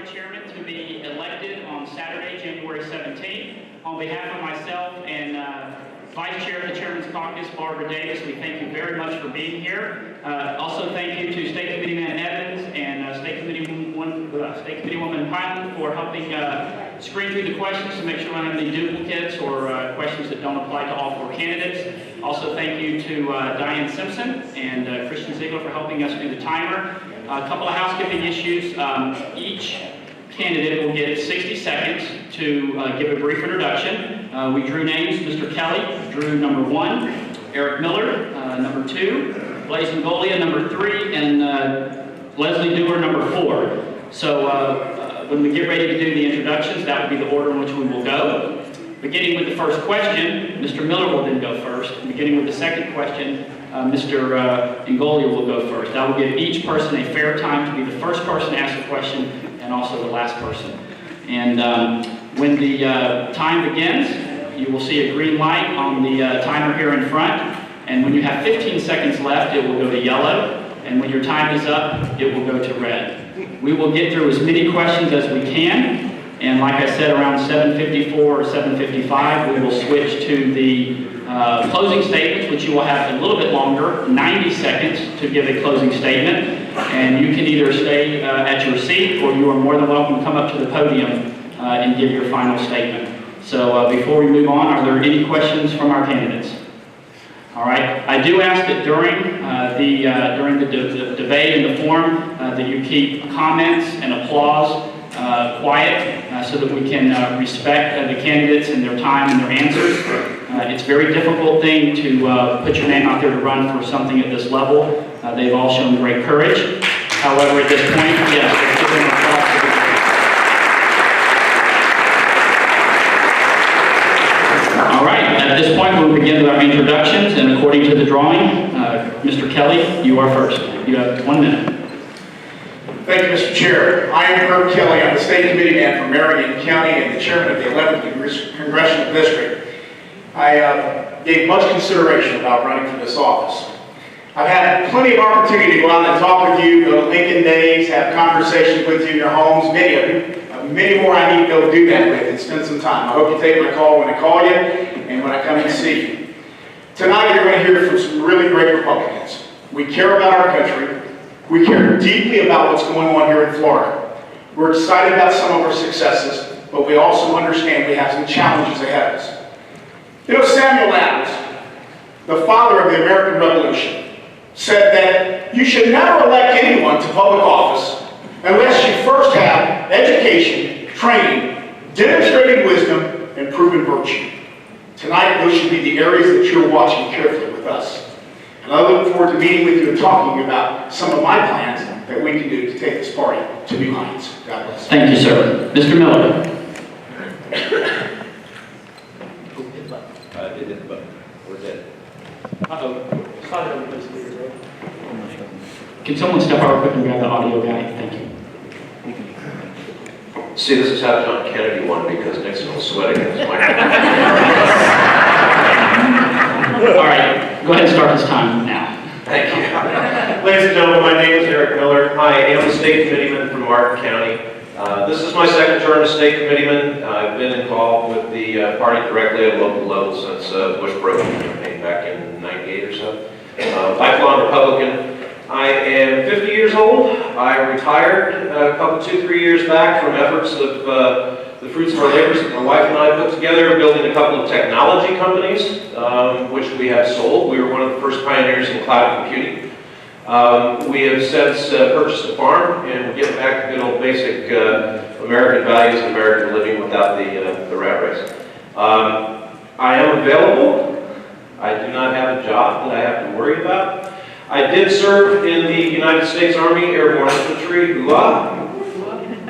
party chairman to be elected on Saturday, January 17th. On behalf of myself and Vice Chair of the Chairman's Caucus, Barbara Davis, we thank you very much for being here. Also thank you to State Committeeman Evans and State Committeewoman Highland for helping screen through the questions to make sure we don't have any duplicates or questions that don't apply to all 4 candidates. Also thank you to Diane Simpson and Christian Ziegler for helping us do the timer. A couple of housekeeping issues. Each candidate will get 60 seconds to give a brief introduction. We drew names. Mr. Kelly drew number 1, Eric Miller, number 2, Blaise Ngolia, number 3, and Leslie Dewar, number 4. So when we get ready to do the introductions, that will be the order in which we will go. Beginning with the first question, Mr. Miller will then go first. Beginning with the second question, Mr. Ngolia will go first. That will give each person a fair time to be the first person to ask a question and also the last person. And when the time begins, you will see a green light on the timer here in front. And when you have 15 seconds left, it will go to yellow. And when your time is up, it will go to red. We will get through as many questions as we can. And like I said, around 7:54 or 7:55, we will switch to the closing statements, which you will have a little bit longer, 90 seconds to give a closing statement. And you can either stay at your seat, or you are more than welcome to come up to the podium and give your final statement. So before we move on, are there any questions from our candidates? All right. I do ask that during the debate and the forum that you keep comments and applause quiet so that we can respect the candidates and their time and their answers. It's a very difficult thing to put your name out there to run for something at this level. They've all shown great courage. However, at this point, yes, let's give them applause. All right, at this point, we'll begin with our introductions, and according to the drawing, Mr. Kelly, you are first. You have 1 minute. Thank you, Mr. Chair. I am Herb Kelly. I'm the State Committeeman from Marion County and the Chairman of the 11th Congressional District. I gave much consideration about running for this office. I've had plenty of opportunity to go out and talk with you, go to Lincoln Days, have conversations with you in your homes, many of you. Many more I need to go do that with and spend some time. I hope you take my call when I call you and when I come and see you. Tonight you're going to hear from some really great Republicans. We care about our country. We care deeply about what's going on here in Florida. We're excited about some of our successes, but we also understand we have some challenges ahead of us. You know, Samuel Adams, the father of the American Revolution, said that you should never elect anyone to public office unless you first have education, training, demonstrated wisdom, and proven virtue. Tonight, those should be the areas that you're watching carefully with us. And I look forward to meeting with you and talking about some of my plans that we can do to take this party to new heights. God bless. Thank you, sir. Mr. Miller. Can someone step over quick and grab the audio guy? Thank you. See, this is how John Kennedy won, because Nixon was sweating in his microphone. All right, go ahead and start this time now. Thank you. Ladies and gentlemen, my name is Eric Miller. I am the State Committeeman from Martin County. This is my second term as State Committeeman. I've been involved with the party directly at local level since Bush broke the campaign back in '98 or so. Lifelong Republican. I am 50 years old. I retired a couple, 2-3 years back from efforts of the fruits of our labors that my wife and I put together, building a couple of technology companies, which we have sold. We were one of the first pioneers in cloud computing. We have since purchased a farm, and we're getting back to good old basic American values and American living without the rat race. I am available. I do not have a job that I have to worry about. I did serve in the United States Army Airborne Infantry,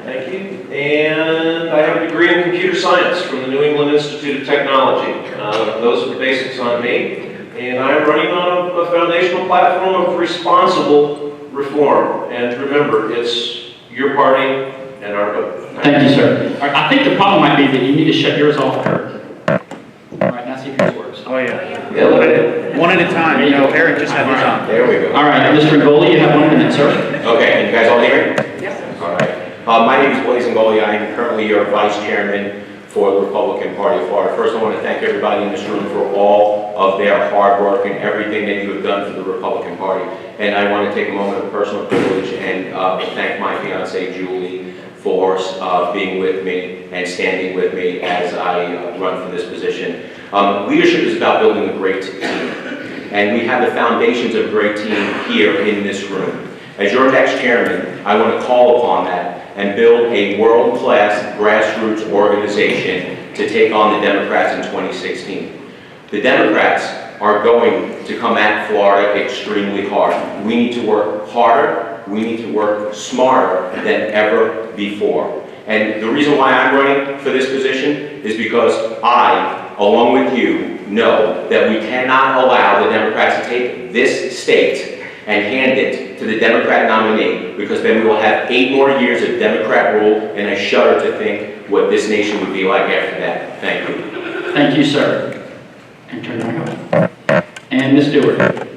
thank you, and I have a degree in computer science from the New England Institute of Technology. Those are the basics on me, and I'm running on a foundational platform of responsible reform. And remember, it's your party and our vote. Thank you, sir. I think the problem might be that you need to shut yours off, Kurt. All right, now see if yours works. Oh, yeah. One at a time. You know, Eric just had his on. There we go. All right, Mr. Ngolia, you have 1 minute, sir. Okay, can you guys all hear me? Yes. All right. My name is Blaise Ngoli. I am currently your vice chairman for the Republican Party of Florida. First, I want to thank everybody in this room for all of their hard work and everything that you have done for the Republican Party. And I want to take a moment of personal privilege and thank my fiancée, Julie, for being with me and standing with me as I run for this position. Leadership is about building a great team. And we have the foundations of a great team here in this room. As your next chairman, I want to call upon that and build a world-class grassroots organization to take on the Democrats in 2016. The Democrats are going to come at Florida extremely hard. We need to work harder, we need to work smarter than ever before. And the reason why I'm running for this position is because I, along with you, know that we cannot allow the Democrats to take this state and hand it to the Democrat nominee, because then we will have 8 more years of Democrat rule, and I shudder to think what this nation would be like after that. Thank you. Thank you, sir. And turn it over. And Ms. Stewart.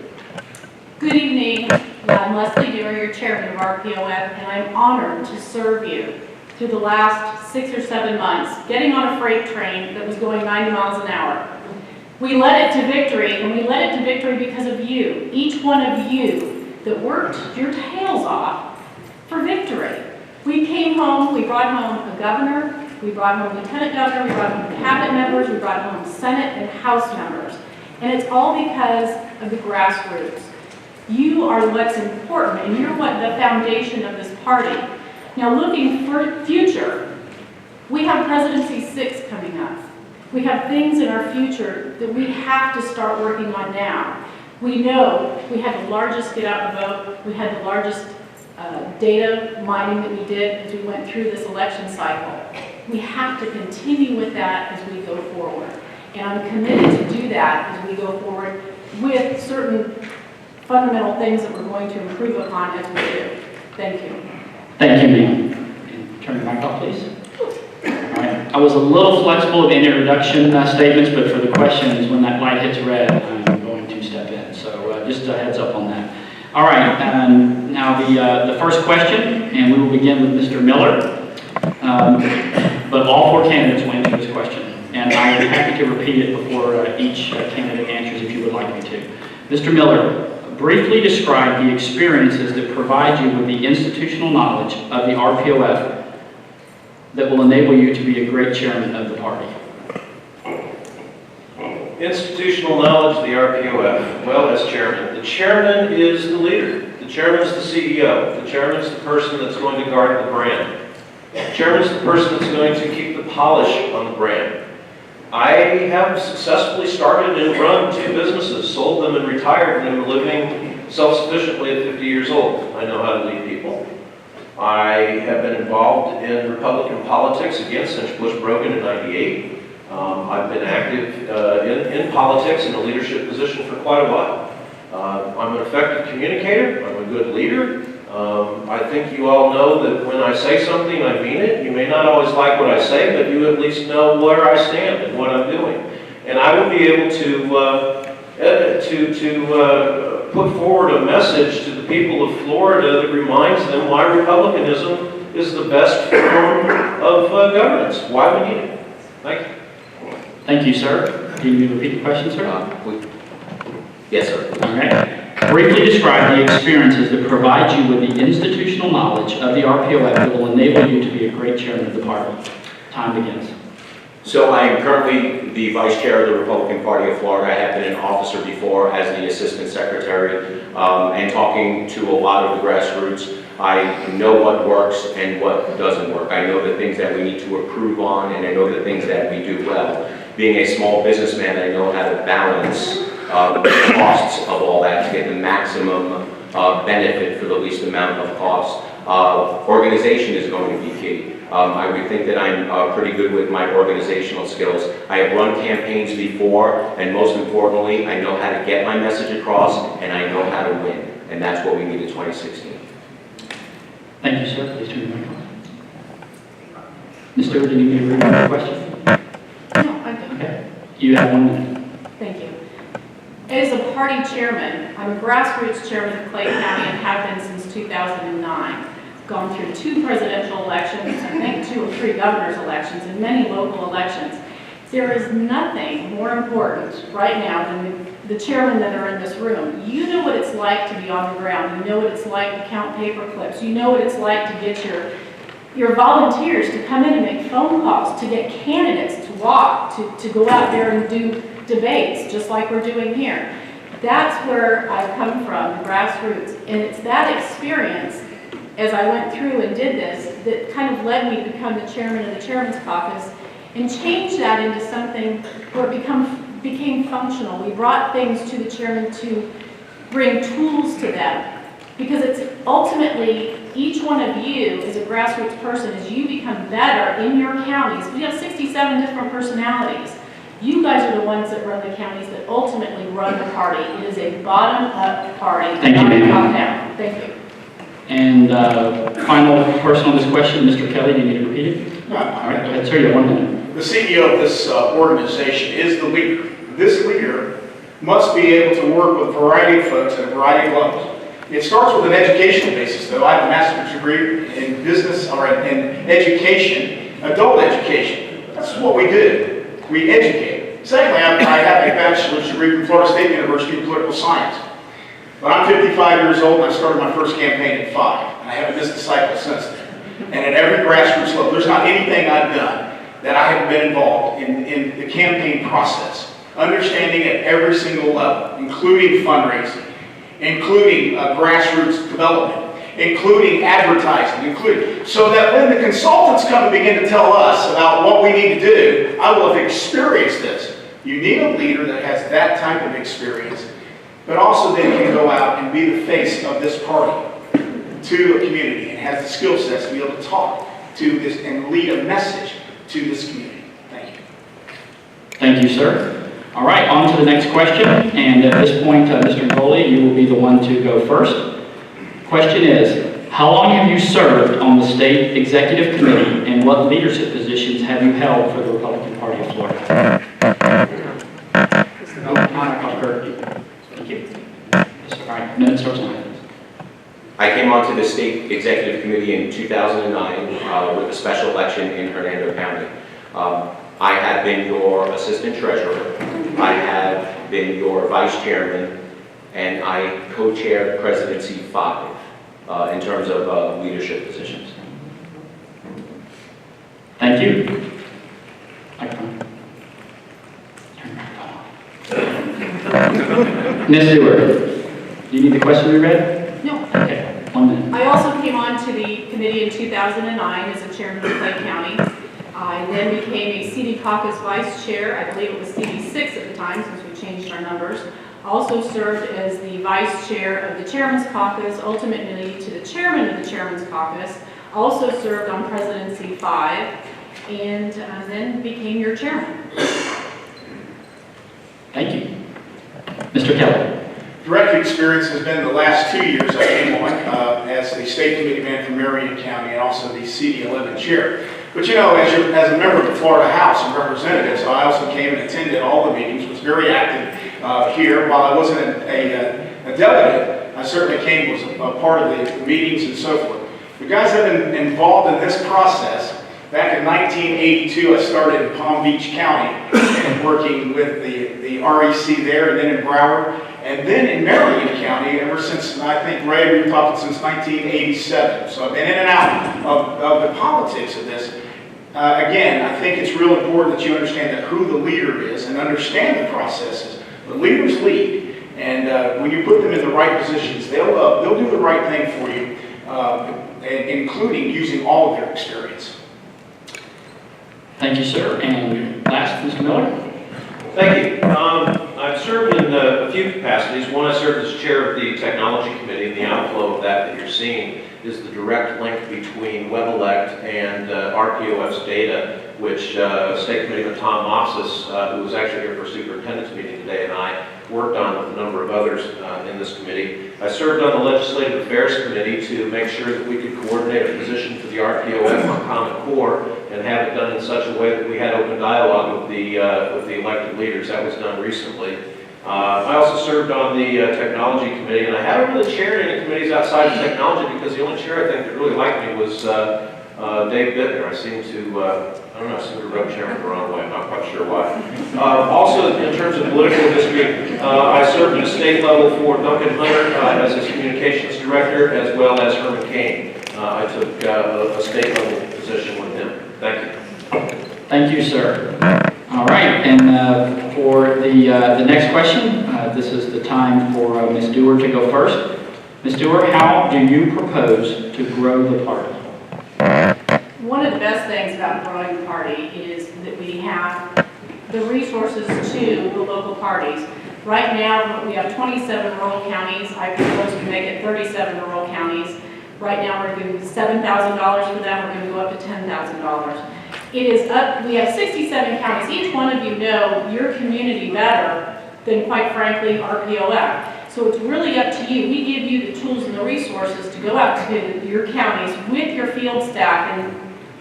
Good evening. I'm Leslie Dewar, your chairman of RPOF, and I'm honored to serve you through the last 6 or 7 months, getting on a freight train that was going 90 miles an hour. We led it to victory, and we led it to victory because of you, each one of you that worked your tails off for victory. We came home, we brought home a governor, we brought home lieutenant governor, we brought home cabinet members, we brought home Senate and House members. And it's all because of the grassroots. You are what's important, and you're what the foundation of this party. Now, looking for future, we have Presidency 6 coming up. We have things in our future that we have to start working on now. We know we had the largest get out and vote. We had the largest data mining that we did as we went through this election cycle. We have to continue with that as we go forward. And I'm committed to do that as we go forward with certain fundamental things that we're going to improve upon as we do. Thank you. Thank you, ma'am. Turn your mic off, please. All right. I was a little flexible in introduction statements, but for the questions, when that light hits red, I'm going to step in. So just a heads up on that. All right. Now the first question, and we will begin with Mr. Miller. But all 4 candidates will answer this question, and I am happy to repeat it before each candidate answers if you would like me to. Mr. Miller, briefly describe the experiences that provide you with the institutional knowledge of the RPOF that will enable you to be a great chairman of the party. Institutional knowledge of the RPOF. Well, as chairman, the chairman is the leader. The chairman is the CEO. The chairman is the person that's going to guard the brand. The chairman is the person that's going to keep the polish on the brand. I have successfully started and run 2 businesses, sold them and retired, and am living self-sufficiently at 50 years old. I know how to lead people. I have been involved in Republican politics, again, since Bush broke in '98. I've been active in politics in a leadership position for quite a while. I'm an effective communicator. I'm a good leader. I think you all know that when I say something, I mean it. You may not always like what I say, but you at least know where I stand and what I'm doing. And I will be able to put forward a message to the people of Florida that reminds them why Republicanism is the best form of governance, why we need it. Thank you. Thank you, sir. Can you repeat the question, sir? Yes, sir. All right. Briefly describe the experiences that provide you with the institutional knowledge of the RPOF that will enable you to be a great chairman of the party. Time begins. So I am currently the vice chair of the Republican Party of Florida. I have been an officer before as the assistant secretary, and talking to a lot of the grassroots. I know what works and what doesn't work. I know the things that we need to improve on, and I know the things that we do well. Being a small businessman, I know how to balance the costs of all that to get the maximum benefit for the least amount of cost. Organization is going to be key. I would think that I'm pretty good with my organizational skills. I have run campaigns before, and most importantly, I know how to get my message across, and I know how to win. And that's what we need in 2016. Thank you, sir. Please turn your mic on. Ms. Stewart, do you need me to read the question? No, I don't. Okay. You have 1 minute. Thank you. As a party chairman, I'm a grassroots chairman of Clay County and have been since 2009. gone through 2 presidential elections, I think 2 or 3 governor's elections, and many local elections. There is nothing more important right now than the chairmen that are in this room. You know what it's like to be on the ground. You know what it's like to count paper clips. You know what it's like to get your volunteers to come in and make phone calls, to get candidates to walk, to go out there and do debates, just like we're doing here. That's where I've come from, the grassroots. And it's that experience, as I went through and did this, that kind of led me to become the chairman of the Chairman's Caucus and change that into something where it became functional. We brought things to the chairman to bring tools to them. Because it's ultimately, each one of you as a grassroots person, as you become better in your counties, we have 67 different personalities. You guys are the ones that run the counties that ultimately run the party. It is a bottom-up party, Thank you, not a ma'am. top-down. Thank you. And final person on this question, Mr. Kelly, do you need to repeat it? No, All right, go ahead, sir, you have 1 minute. The CEO of this organization is the leader. This leader must be able to work with a variety of folks at a variety of levels. It starts with an educational basis, though. I have a master's degree in business or in education, adult education. That's what we do. We educate. Secondly, I have a bachelor's degree from Florida State University in political science. But I'm 55 years old and I started my first campaign at 5. And I haven't missed a cycle since then. And at every grassroots level, there's not anything I've done that I haven't been involved in the campaign process. Understanding at every single level, including fundraising, including grassroots development, including advertising, so that when the consultants come and begin to tell us about what we need to do, I will have experienced this. You need a leader that has that type of experience, but also then can go out and be the face of this party to a community and has the skill sets to be able to talk to this and lead a message to this community. Thank you. Thank you, sir. All right, on to the next question. And at this point, Mr. Ngoli, you will be the one to go first. Question is, how long have you served on the state executive committee and what leadership positions have you held for the Republican Party of Florida? No, not off Kirk. Thank you. All right, minute starts now. I came onto the state executive committee in 2009 with a special election in Hernando County. I have been your assistant treasurer, I have been your vice chairman, and I co-chaired presidency 5 in terms of leadership positions. Thank you. Ms. Stewart, do you need the question reread? No. Okay, 1 minute. I also came on to the committee in 2009 as a chairman of Clay County. I then became a CD caucus vice chair. I believe it was CD6 at the time since we changed our numbers. Also served as the vice chair of the Chairman's Caucus, ultimately to the chairman of the Chairman's Caucus. Also served on Presidency 5 and then became your chairman. Thank you. Mr. Kelly. Direct experience has been the last 2 years I came on as the state committee man for Marion County and also the CD11 chair. But you know, as a member of the Florida House of Representatives, I also came and attended all the meetings, was very active here. While I wasn't a delegate, I certainly came, was a part of the meetings and so forth. The guys have been involved in this process. Back in 1982, I started in Palm Beach County and working with the REC there and then in Broward. And then in Marion County, ever since, I think, Ray, we were talking since 1987. So I've been in and out of the politics of this. Again, I think it's real important that you understand that who the leader is and understand the processes. The leaders lead, and when you put them in the right positions, they'll do the right thing for you, including using all of their experience. Thank you, sir. And last, Mr. Miller. Thank you. I've served in a few capacities. One, I served as chair of the technology committee, and the outflow of that you're seeing is the direct link between WebElect and RPOF's data, which State Committeeman Tom Mopsis, who was actually here for superintendent's meeting today, and I worked on with a number of others in this committee. I served on the Legislative Affairs Committee to make sure that we could coordinate a position for the RPOF on Common Core and have it done in such a way that we had open dialogue with the elected leaders. That was done recently. I also served on the technology committee, and I haven't really chaired any committees outside of technology because the only chair I think that really liked me was Dave Bittner. I seem to, I don't know, I seem to rub chairman the wrong way. I'm not quite sure why. Also, in terms of political history, I served at the state level for Duncan Hunter as his communications director, as well as Herman Cain. I took a state level position with him. Thank you. Thank you, sir. All right, and for the next question, this is the time for Ms. Dewar to go first. Ms. Dewar, how do you propose to grow the party? One of the best things about growing the party is that we have the resources to the local parties. Right now, we have 27 rural counties. I propose we make it 37 rural counties. Right now, we're giving $7,000 for them. We're going to go up to $10,000. It is up, we have 67 counties. Each one of you know your community better than, quite frankly, RPOF. So it's really up to you. We give you the tools and the resources to go out to your counties with your field staff and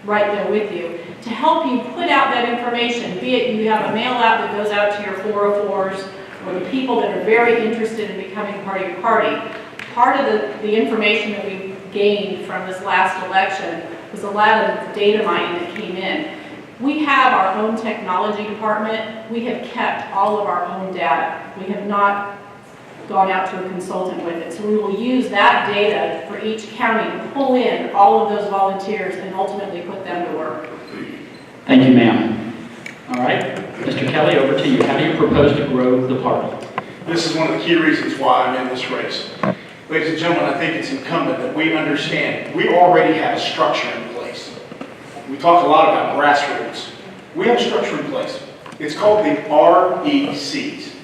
right there with you to help you put out that information, be it you have a mail out that goes out to your 404s or the people that are very interested in becoming part of your party. Part of the information that we gained from this last election was a lot of data mining that came in. We have our own technology department. We have kept all of our own data. We have not gone out to a consultant with it. So we will use that data for each county to pull in all of those volunteers and ultimately put them to work. Thank you, ma'am. All right, Mr. Kelly, over to you. How do you propose to grow the party? This is one of the key reasons why I'm in this race. Ladies and gentlemen, I think it's incumbent that we understand we already have a structure in place. We talk a lot about grassroots. We have a structure in place. It's called the RECs.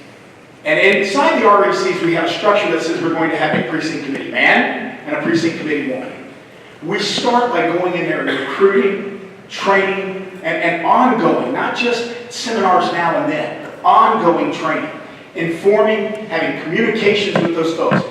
And inside the RECs, we have a structure that says we're going to have a precinct committee man and a precinct committee woman. We start by going in there and recruiting, training, and ongoing, not just seminars now and then, but ongoing training, informing, having communications with those folks.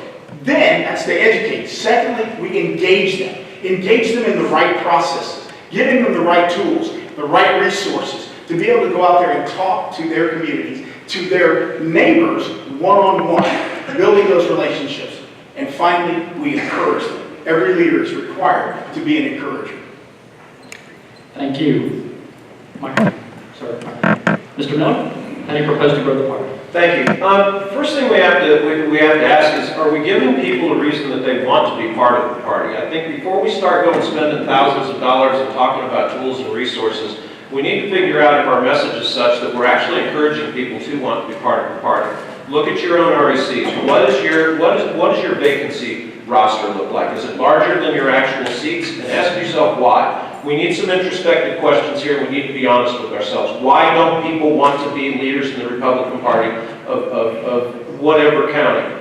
Then, that's to educate. Secondly, we engage them in the right processes, giving them the right tools, the right resources, to be able to go out there and talk to their communities, to their neighbors, one-on-one, building those relationships. And finally, we encourage them. Every leader is required to be an encourager. Thank you. Mr. Miller, how do you propose to grow the party? Thank you. First thing we have to ask is, are we giving people a reason that they want to be part of the party? I think before we start going spending thousands of dollars and talking about tools and resources, we need to figure out if our message is such that we're actually encouraging people to want to be part of the party. Look at your own RECs. What does your vacancy roster look like? Is it larger than your actual seats? And ask yourself why. We need some introspective questions here. We need to be honest with ourselves. Why don't people want to be leaders in the Republican Party of whatever county?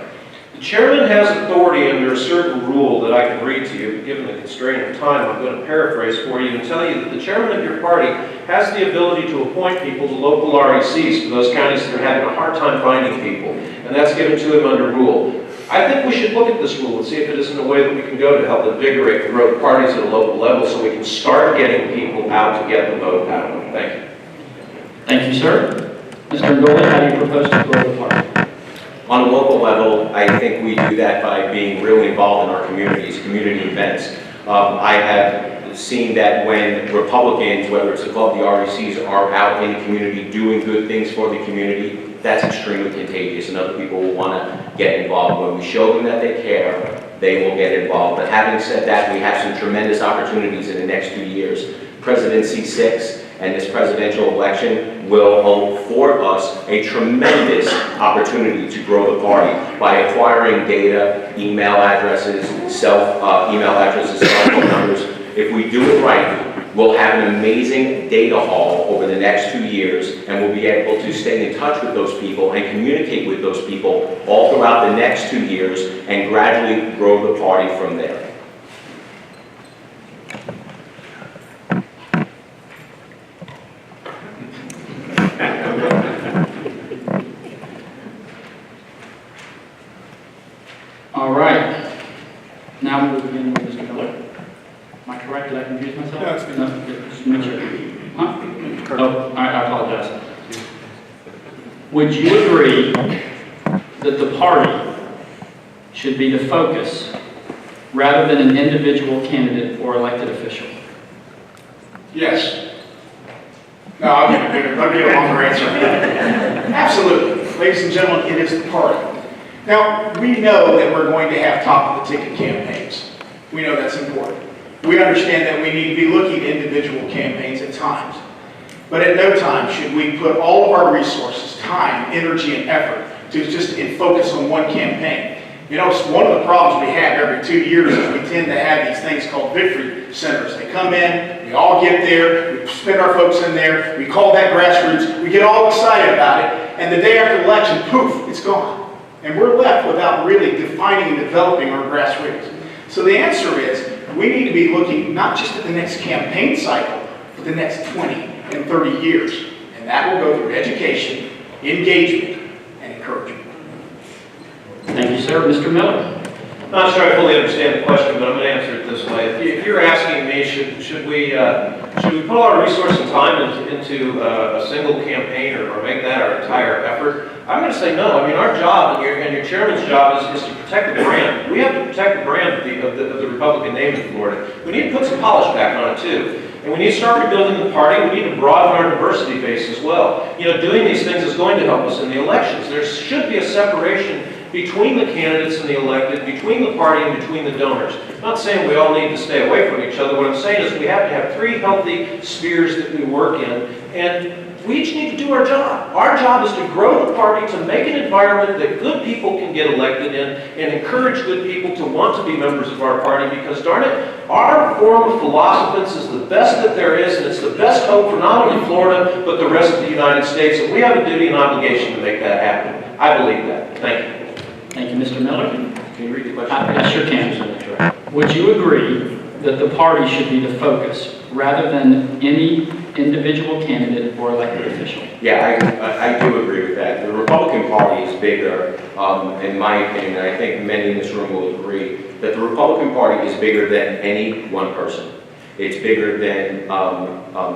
The chairman has authority under a certain rule that I can read to you, but given the constraint of time, I'm going to paraphrase for you and tell you that the chairman of your party has the ability to appoint people to local RECs for those counties that are having a hard time finding people, and that's given to him under rule. I think we should look at this rule and see if it isn't a way that we can go to help invigorate the growth parties at a local level so we can start getting people out to get the vote out of them. Thank you. Thank you, sir. Mr. Ngoli, how do you propose to grow the party? On a local level, I think we do that by being really involved in our communities, community events. I have seen that when Republicans, whether it's above the RECs, are out in the community doing good things for the community, that's extremely contagious, and other people will want to get involved. When we show them that they care, they will get involved. But having said that, we have some tremendous opportunities in the next 2 years. Presidency 6 and this presidential election will hold for us a tremendous opportunity to grow the party by acquiring data, email addresses, cell phone numbers. If we do it right, we'll have an amazing data haul over the next 2 years, and we'll be able to stay in touch with those people and communicate with those people all throughout the next 2 years and gradually grow the party from there. All right. Now we'll begin with Mr. Miller. Am I correct? Did I confuse myself? No, it's been Just make sure. Huh? Oh, all right, I apologize. Would you agree that the party should be the focus rather than an individual candidate or elected official? Yes. No, I'll give you a longer answer. Absolutely. Ladies and gentlemen, it is the party. Now, we know that we're going to have top-of-the-ticket campaigns. We know that's important. We understand that we need to be looking at individual campaigns at times. But at no time should we put all of our resources, time, energy, and effort to just focus on one campaign. You know, one of the problems we have every 2 years is we tend to have these things called victory centers. They come in, we all get there, we spend our folks in there, we call that grassroots, we get all excited about it, and the day after the election, poof, it's gone. And we're left without really defining and developing our grassroots. So the answer is, we need to be looking not just at the next campaign cycle, but the next 20 and 30 years. And that will go through education, engagement, and encouragement. Thank you, sir. Mr. Miller. Not sure I fully understand the question, but I'm going to answer it this way. If you're asking me, should we put all our resource and time into a single campaign or make that our entire effort? I'm going to say no. I mean, our job and your chairman's job is to protect the brand. We have to protect the brand of the Republican name in Florida. We need to put some polish back on it too. And we need to start rebuilding the party. We need to broaden our diversity base as well. You know, doing these things is going to help us in the elections. There should be a separation between the candidates and the elected, between the party and between the donors. I'm not saying we all need to stay away from each other. What I'm saying is we have to have 3 healthy spheres that we work in, and we each need to do our job. Our job is to grow the party, to make an environment that good people can get elected in, and encourage good people to want to be members of our party, because darn it, our form of philosophers is the best that there is, and it's the best hope for not only Florida, but the rest of the United States, and we have a duty and obligation to make that happen. I believe that. Thank you. Thank you, Mr. Miller. Can you read the question? I sure can. Would you agree that the party should be the focus rather than any individual candidate or elected official? Yeah, I do agree with that. The Republican Party is bigger, in my opinion, and I think many in this room will agree, that the Republican Party is bigger than any one person. It's bigger than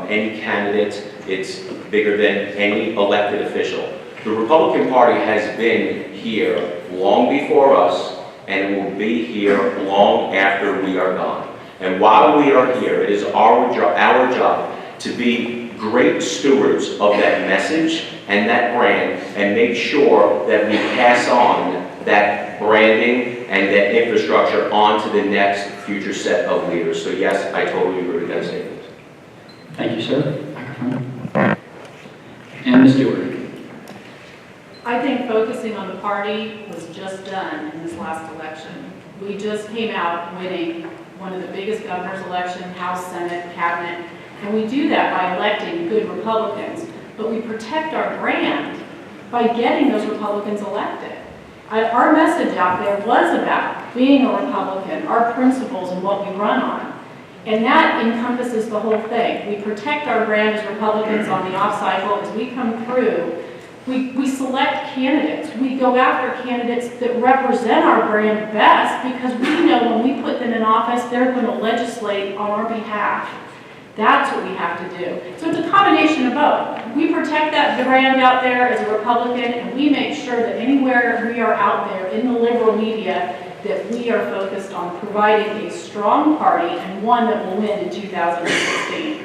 any candidate. It's bigger than any elected official. The Republican Party has been here long before us, and will be here long after we are gone. And while we are here, it is our job to be great stewards of that message and that brand, and make sure that we pass on that branding and that infrastructure on to the next future set of leaders. So yes, I totally agree with that statement. Thank you, sir. Microphone. And Ms. Stewart. I think focusing on the party was just done in this last election. We just came out winning one of the biggest governor's elections, House, Senate, Cabinet, and we do that by electing good Republicans, but we protect our brand by getting those Republicans elected. Our message out there was about being a Republican, our principles and what we run on. And that encompasses the whole thing. We protect our brand as Republicans on the off cycle. As we come through, we select candidates. We go after candidates that represent our brand best, because we know when we put them in office, they're going to legislate on our behalf. That's what we have to do. So it's a combination of both. We protect that brand out there as a Republican, and we make sure that anywhere we are out there in the liberal media, that we are focused on providing a strong party and one that will win in 2016.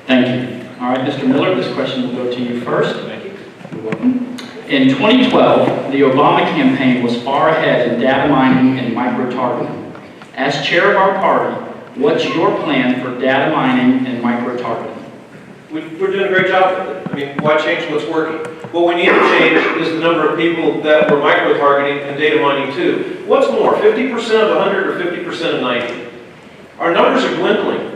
Thank you. All right, Mr. Miller, this question will go to you first. Thank you. You're welcome. In 2012, the Obama campaign was far ahead in data mining and micro-targeting. As chair of our party, what's your plan for data mining and micro-targeting? We're doing a great job with it. I mean, why change what's working? What we need to change is the number of people that we're micro-targeting and data mining to. What's more, 50% of 100 or 50% of 90? Our numbers are dwindling.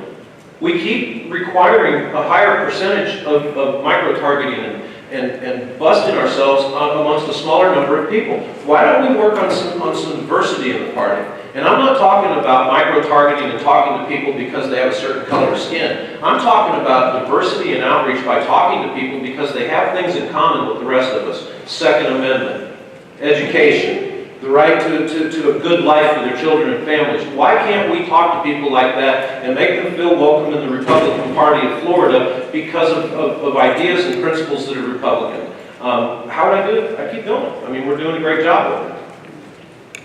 We keep requiring a higher percentage of micro-targeting and busting ourselves amongst a smaller number of people. Why don't we work on some diversity in the party? And I'm not talking about micro-targeting and talking to people because they have a certain color of skin. I'm talking about diversity and outreach by talking to people because they have things in common with the rest of us. Second Amendment, education, the right to a good life for their children and families. Why can't we talk to people like that and make them feel welcome in the Republican Party of Florida because of ideas and principles that are Republican? How would I do it? I keep doing it. I mean, we're doing a great job with it.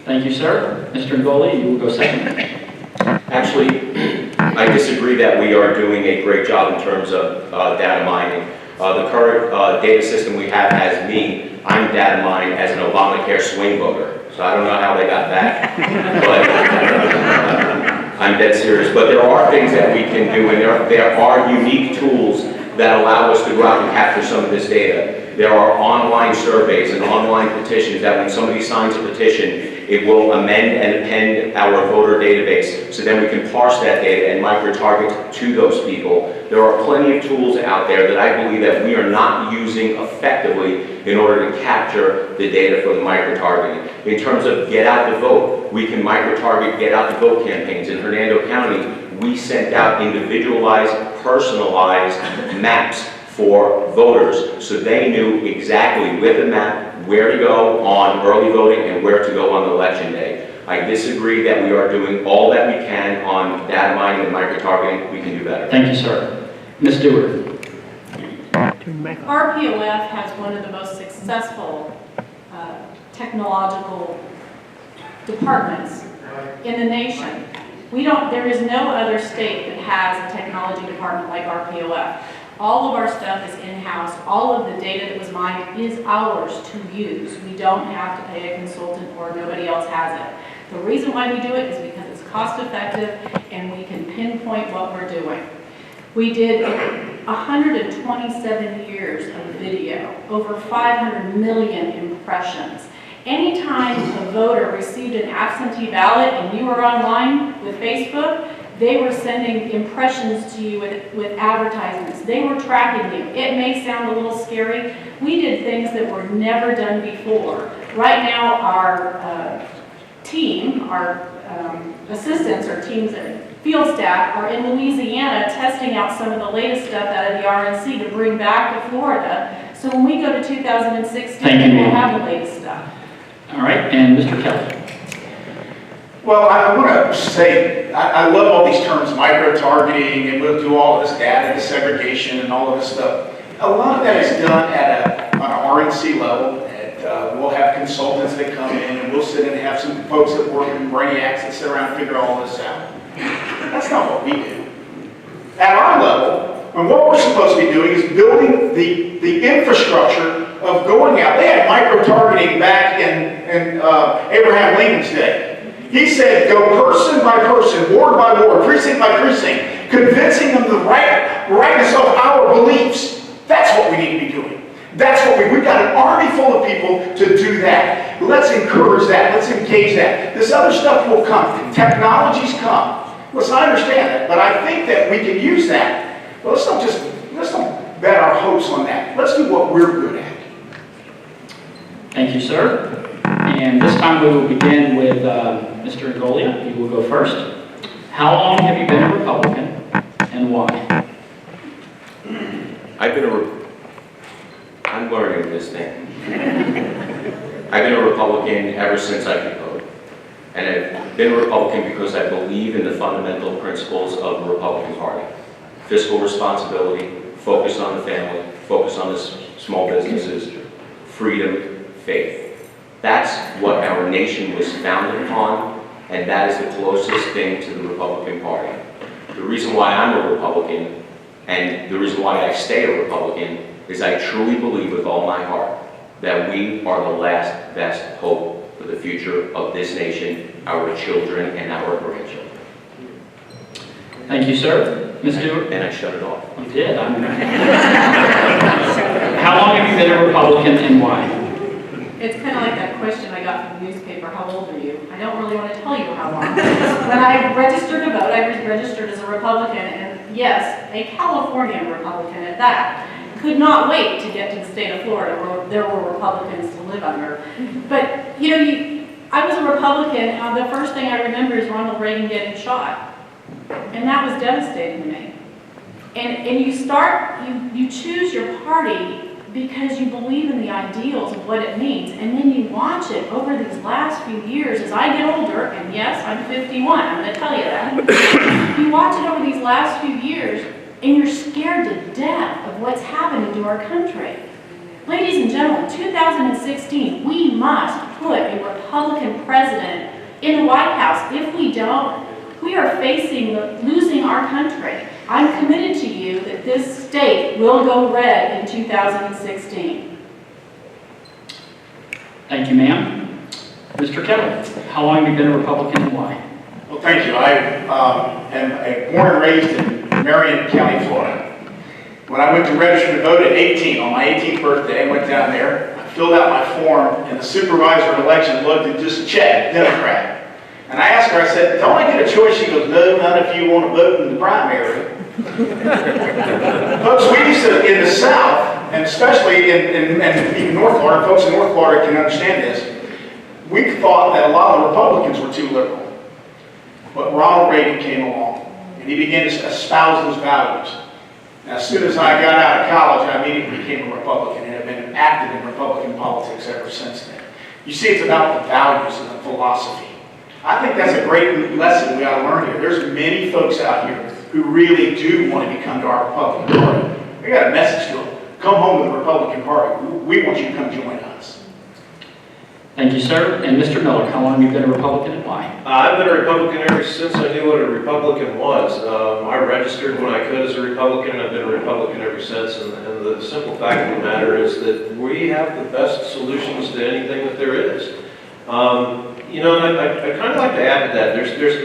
Thank you, sir. Mr. Ngoli, you will go second. Actually, I disagree that we are doing a great job in terms of data mining. The current data system we have has me, I'm data mined as an Obamacare swing voter. So I don't know how they got that, but I'm dead serious. But there are things that we can do, and there are unique tools that allow us to go out and capture some of this data. There are online surveys and online petitions that when somebody signs a petition, it will amend and append our voter database, so then we can parse that data and micro-target to those people. There are plenty of tools out there that I believe that we are not using effectively in order to capture the data for the micro-targeting. In terms of get out the vote, we can micro-target get out the vote campaigns. In Hernando County, we sent out individualized, personalized maps for voters, so they knew exactly with the map where to go on early voting and where to go on election day. I disagree that we are doing all that we can on data mining and micro-targeting. We can do better. Thank you, sir. Ms. Stewart. RPOF has one of the most successful technological departments in the nation. There is no other state that has a technology department like RPOF. All of our stuff is in-house. All of the data that was mined is ours to use. We don't have to pay a consultant or nobody else has it. The reason why we do it is because it's cost effective and we can pinpoint what we're doing. We did 127 years of video, over 500 million impressions. Anytime a voter received an absentee ballot and you were online with Facebook, they were sending impressions to you with advertisements. They were tracking you. It may sound a little scary. We did things that were never done before. Right now, our team, our assistants, our teams, field staff are in Louisiana testing out some of the latest stuff out of the RNC to bring back to Florida. So when we go to 2016, we'll have the latest stuff. All right, and Mr. Kelly. Well, I want to say, I love all these terms, micro-targeting, and we'll do all of this data segregation and all of this stuff. A lot of that is done at on an RNC level. We'll have consultants that come in, and we'll sit and have some folks that work in brainiacs that sit around and figure all this out. That's not what we do. At our level, and what we're supposed to be doing is building the infrastructure of going out. They had micro-targeting back in Abraham Lincoln's day. He said, go person by person, ward by ward, precinct by precinct, convincing them the rightness of our beliefs. That's what we need to be doing. That's what we've got an army full of people to do that. Let's encourage that. Let's engage that. This other stuff will come. Technologies come. Listen, I understand that, but I think that we can use that. But let's don't bet our hopes on that. Let's do what we're good at. Thank you, sir. And this time we will begin with Mr. Ngolia. You will go first. How long have you been a Republican and why? I'm learning this thing. I've been a Republican ever since I could vote. And I've been a Republican because I believe in the fundamental principles of the Republican Party. Fiscal responsibility, focus on the family, focus on the small businesses, freedom, faith. That's what our nation was founded upon, and that is the closest thing to the Republican Party. The reason why I'm a Republican, and the reason why I stay a Republican, is I truly believe with all my heart that we are the last best hope for the future of this nation, our children, and our grandchildren. Thank you, sir. Ms. Stewart? And I shut it off. You did. How long have you been a Republican and why? It's kind of like that question I got from the newspaper, how old are you? I don't really want to tell you how long. When I registered to vote, I registered as a Republican, and yes, a Californian Republican at that. Could not wait to get to the state of Florida where there were Republicans to live under. But, you know, I was a Republican, and the first thing I remember is Ronald Reagan getting shot. And that was devastating to me. And you choose your party because you believe in the ideals of what it means, and then you watch it over these last few years as I get older, and yes, I'm 51, I'm going to tell you that. You watch it over these last few years, and you're scared to death of what's happening to our country. Ladies and gentlemen, 2016, we must put a Republican president in the White House. If we don't, we are facing losing our country. I'm committed to you that this state will go red in 2016. Thank you, ma'am. Mr. Kelly, how long have you been a Republican and why? Well, thank you. I am born and raised in Marion County, Florida. When I went to register to vote at 18, on my 18th birthday, I went down there, I filled out my form, and the supervisor of election looked and just checked, Democrat. And I asked her, I said, don't I get a choice? She goes, no, not if you want to vote in the primary. Folks, we used to, in the South, and especially in even North Florida, folks in North Florida can understand this, we thought that a lot of the Republicans were too liberal. But Ronald Reagan came along, and he began to espouse those values. Now, as soon as I got out of college, I immediately became a Republican and have been active in Republican politics ever since then. You see, it's about the values and the philosophy. I think that's a great lesson we ought to learn here. There's many folks out here who really do want to become to our Republican Party. We got a message to them. Come home to the Republican Party. We want you to come join us. Thank you, sir. And Mr. Miller, how long have you been a Republican and why? I've been a Republican ever since I knew what a Republican was. I registered when I could as a Republican, and I've been a Republican ever since. And the simple fact of the matter is that we have the best solutions to anything that there is. You know, and I kind of like to add to that. There's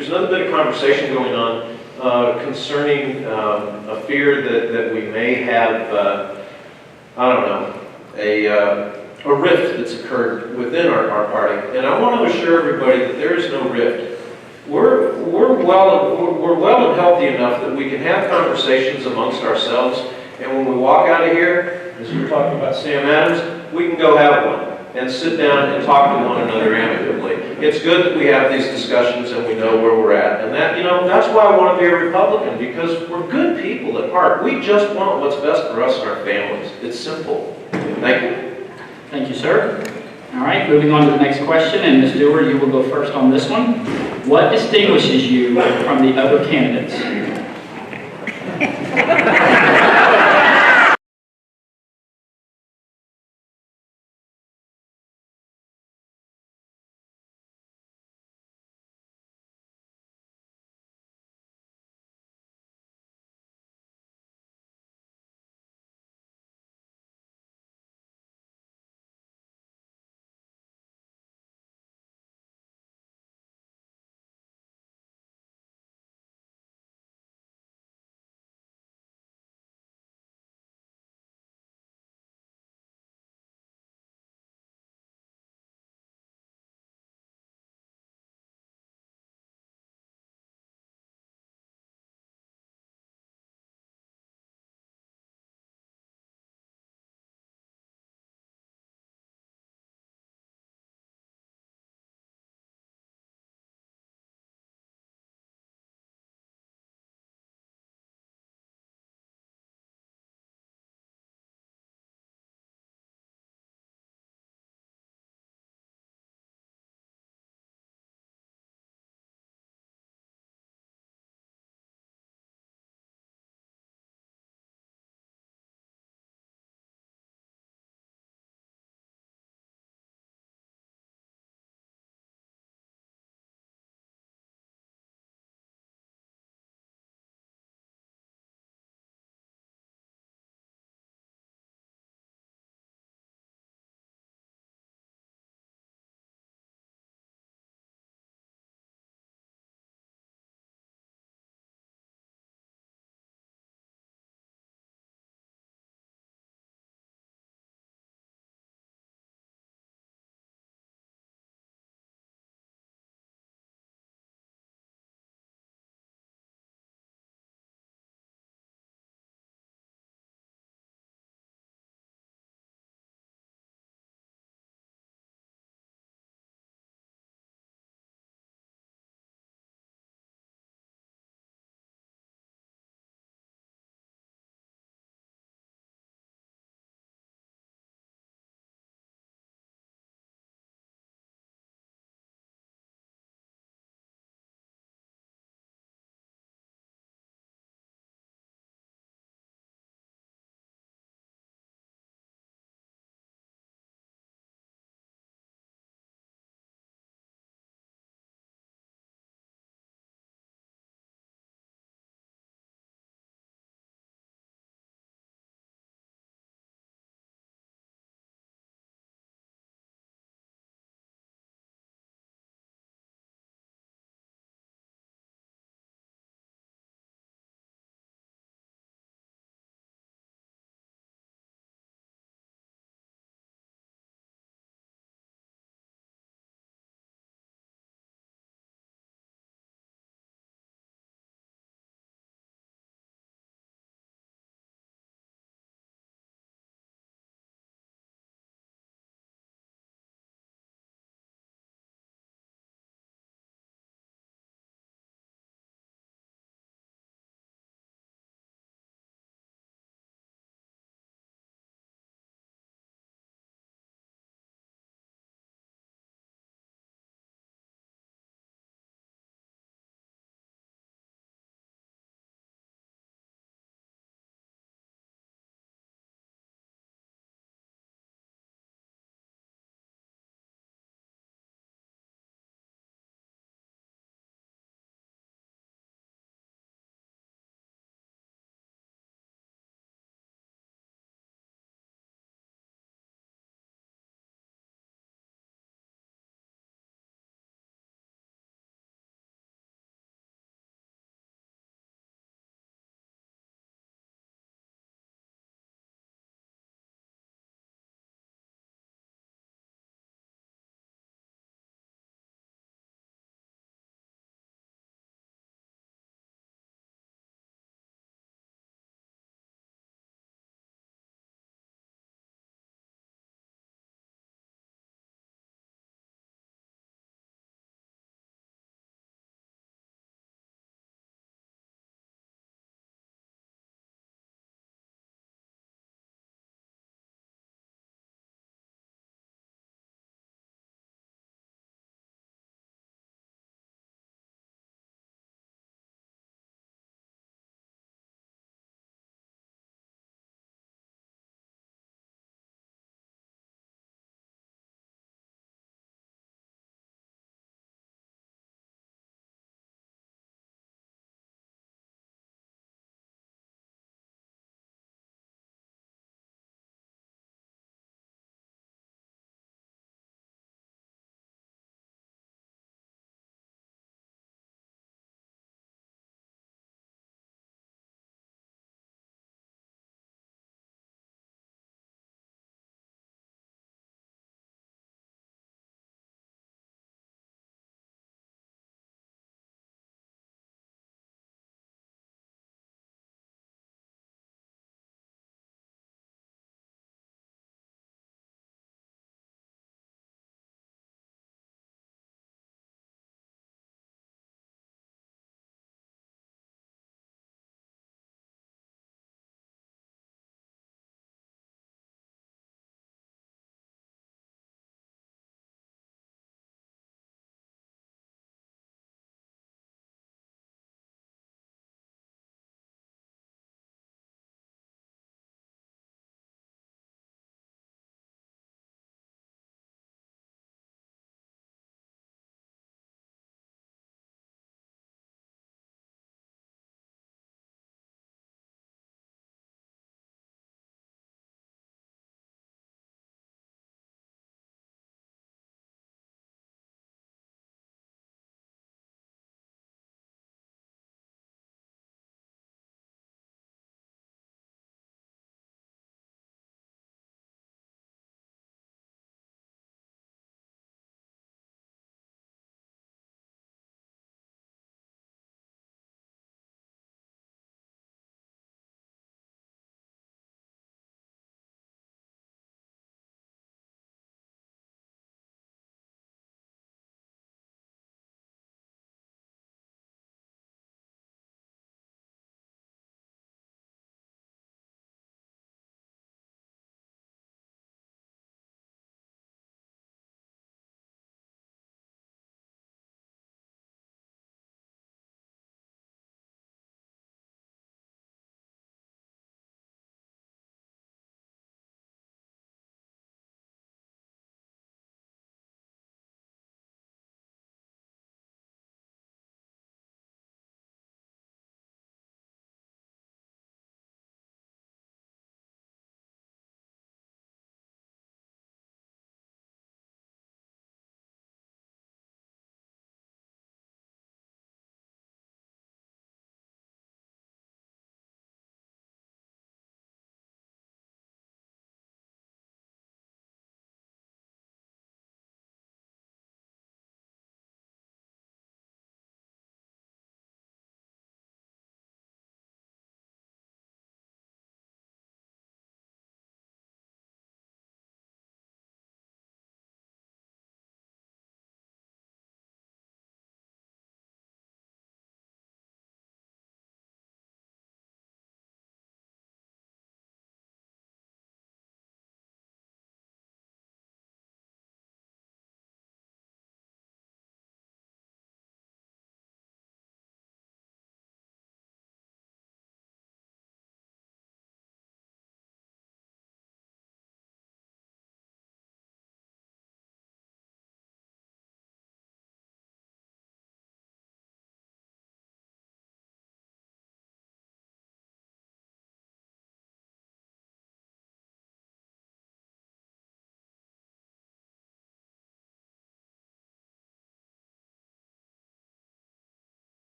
another bit of conversation going on concerning a fear that we may have. I don't know, a rift that's occurred within our party. And I want to assure everybody that there is no rift. We're well and healthy enough that we can have conversations amongst ourselves, and when we walk out of here, as we were talking about Sam Adams, we can go have one and sit down and talk to one another amicably. It's good that we have these discussions and we know where we're at. And that, you know, that's why I want to be a Republican, because we're good people at heart. We just want what's best for us and our families. It's simple. Thank you. Thank you, sir. All right, moving on to the next question, and Ms. Dewar, you will go first on this one. What distinguishes you from the other candidates?